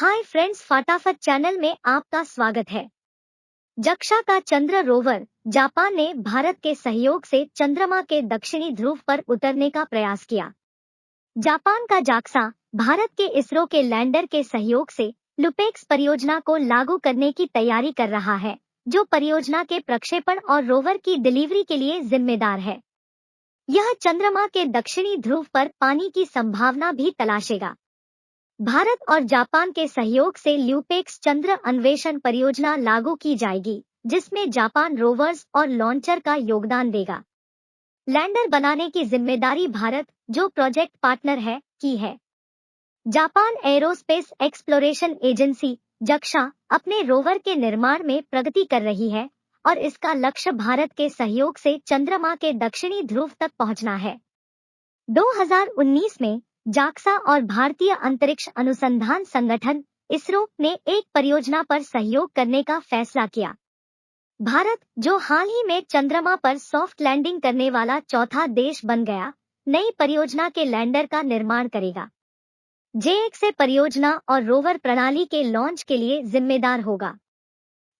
Hi friends, फटाफट channel में आपका स्वागत है। जक्षा का चंद्र रोवर जापान ने भारत के सहयोग से चंद्रमा के दक्षिणी ध्रुव पर उतरने का प्रयास किया। जापान का जाक्सा भारत के इसरो के लैंडर के सहयोग से लुपेक्स परियोजना को लागू करने की तैयारी कर रहा है, जो परियोजना के प्रक्षेपण और रोवर की डिलीवरी के लिए जिम्मेदार है। यह चंद्रमा के दक्षिणी ध्रुव पर पानी की संभावना भी तलाशेगा। भारत और जापान के सहयोग से ल्यूपेक्स चंद्र अन्वेषण परियोजना लागू की जाएगी, जिसमें जापान रोवर्स और लॉन्चर का योगदान देगा। लैंडर बनाने की जिम्मेदारी भारत, जो प्रोजेक्ट पार्टनर है, की है। जापान एरोस्पेस एक्सप्लोरेशन एजेंसी जक्षा अपने रोवर के निर्माण में प्रगति कर रही है और इसका लक्ष्य भारत के सहयोग से चंद्रमा के दक्षिणी ध्रुव तक पहुंचना है। 2019 में जाक्सा और भारतीय अंतरिक्ष अनुसंधान संगठन इसरो ने एक परियोजना पर सहयोग करने का फैसला किया। भारत, जो हाल ही में चंद्रमा पर सॉफ्ट लैंडिंग करने वाला चौथा देश बन गया, नई परियोजना के लैंडर का निर्माण करेगा। JXA परियोजना और रोवर प्रणाली के लॉन्च के लिए जिम्मेदार होगा।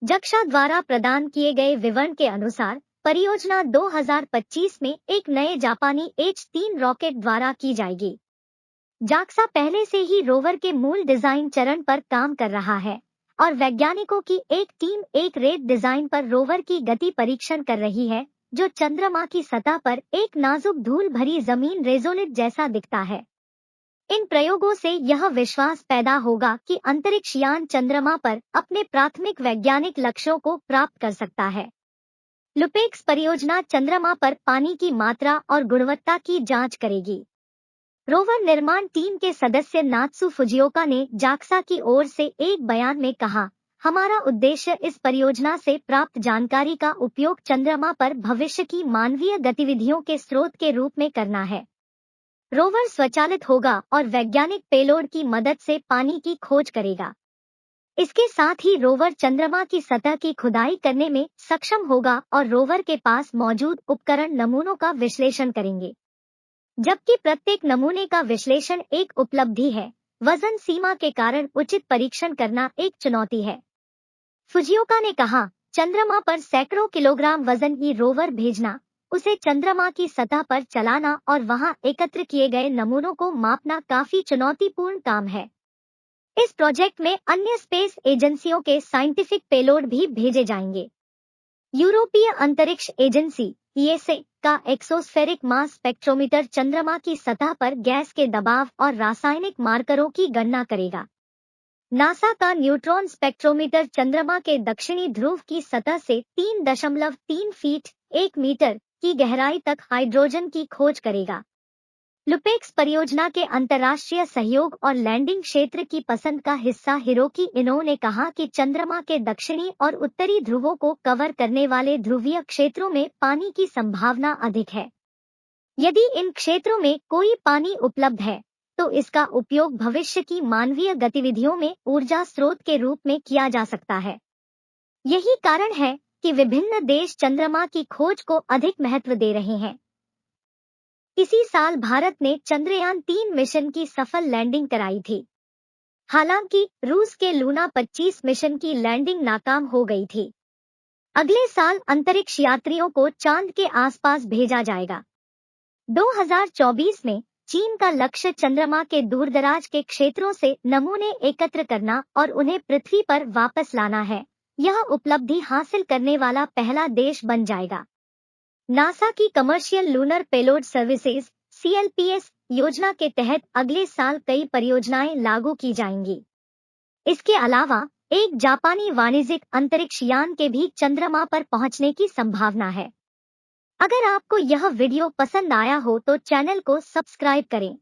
जक्षा द्वारा प्रदान किए गए विवरण के अनुसार परियोजना 2025 में एक नए जापानी H-3 रॉकेट द्वारा की जाएगी। जाक्सा पहले से ही रोवर के मूल डिजाइन चरण पर काम कर रहा है और वैज्ञानिकों की एक टीम एक रेट डिजाइन पर रोवर की गति परीक्षण कर रही है, जो चंद्रमा की सतह पर एक नाजुक धूल भरी जमीन रेजोलिट जैसा दिखता है। इन प्रयोगों से यह विश्वास पैदा होगा कि अंतरिक्ष यान चंद्रमा पर अपने प्राथमिक वैज्ञानिक लक्ष्यों को प्राप्त कर सकता है। लुपेक्स परियोजना चंद्रमा पर पानी की मात्रा और गुणवत्ता की जांच करेगी। रोवर निर्माण टीम के सदस्य नात्सु फुजिओका ने जाक्सा की ओर से एक बयान में कहा, हमारा उद्देश्य इस परियोजना से प्राप्त जानकारी का उपयोग चंद्रमा पर भविष्य की मानवीय गतिविधियों के स्रोत के रूप में करना है। रोवर स्वचालित होगा और वैज्ञानिक पेलोड की मदद से पानी की खोज करेगा। इसके साथ ही रोवर चंद्रमा की सतह की खुदाई करने में सक्षम होगा और रोवर के पास मौजूद उपकरण नमूनों का विश्लेषण करेंगे। जबकि प्रत्येक नमूने का विश्लेषण एक उपलब्धि है, वजन सीमा के कारण उचित परीक्षण करना एक चुनौती है। फुजिओका ने कहा, चंद्रमा पर सैकड़ों किलोग्राम वजन की रोवर भेजना, उसे चंद्रमा की सतह पर चलाना और वहां एकत्र किए गए नमूनों को मापना काफी चुनौतीपूर्ण काम है। इस प्रोजेक्ट में अन्य स्पेस एजेंसियों के साइंटिफिक पेलोड भी भेजे जाएंगे। यूरोपीय अंतरिक्ष एजेंसी ESA का एक्सोस्फेरिक मास स्पेक्ट्रोमीटर चंद्रमा की सतह पर गैस के दबाव और रासायनिक मार्करों की गणना करेगा। नासा का न्यूट्रॉन स्पेक्ट्रोमीटर चंद्रमा के दक्षिणी ध्रुव की सतह से 3.3 फीट 1 मीटर की गहराई तक हाइड्रोजन की खोज करेगा। लुपेक्स परियोजना के अंतर्राष्ट्रीय सहयोग और लैंडिंग क्षेत्र की पसंद का हिस्सा हिरोकी इनो ने कहा कि चंद्रमा के दक्षिणी और उत्तरी ध्रुवों को कवर करने वाले ध्रुवीय क्षेत्रों में पानी की संभावना अधिक है। यदि इन क्षेत्रों में कोई पानी उपलब्ध है, तो इसका उपयोग भविष्य की मानवीय गतिविधियों में ऊर्जा स्रोत के रूप में किया जा सकता है। यही कारण है कि विभिन्न देश चंद्रमा की खोज को अधिक महत्व दे रहे हैं। इसी साल भारत ने चंद्रयान-3 मिशन की सफल लैंडिंग कराई थी। हालांकि रूस के लूना 25 मिशन की लैंडिंग नाकाम हो गई थी। अगले साल अंतरिक्ष यात्रियों को चांद के आसपास भेजा जाएगा। 2024 में चीन का लक्ष्य चंद्रमा के दूरदराज के क्षेत्रों से नमूने एकत्र करना और उन्हें पृथ्वी पर वापस लाना है। यह उपलब्धि हासिल करने वाला पहला देश बन जाएगा। नासा की commercial lunar payload services CLPS योजना के तहत अगले साल कई परियोजनाएं लागू की जाएंगी। इसके अलावा एक जापानी वाणिज्यिक अंतरिक्ष यान के भी चंद्रमा पर पहुंचने की संभावना है। अगर आपको यह वीडियो पसंद आया हो तो चैनल को सब्सक्राइब करें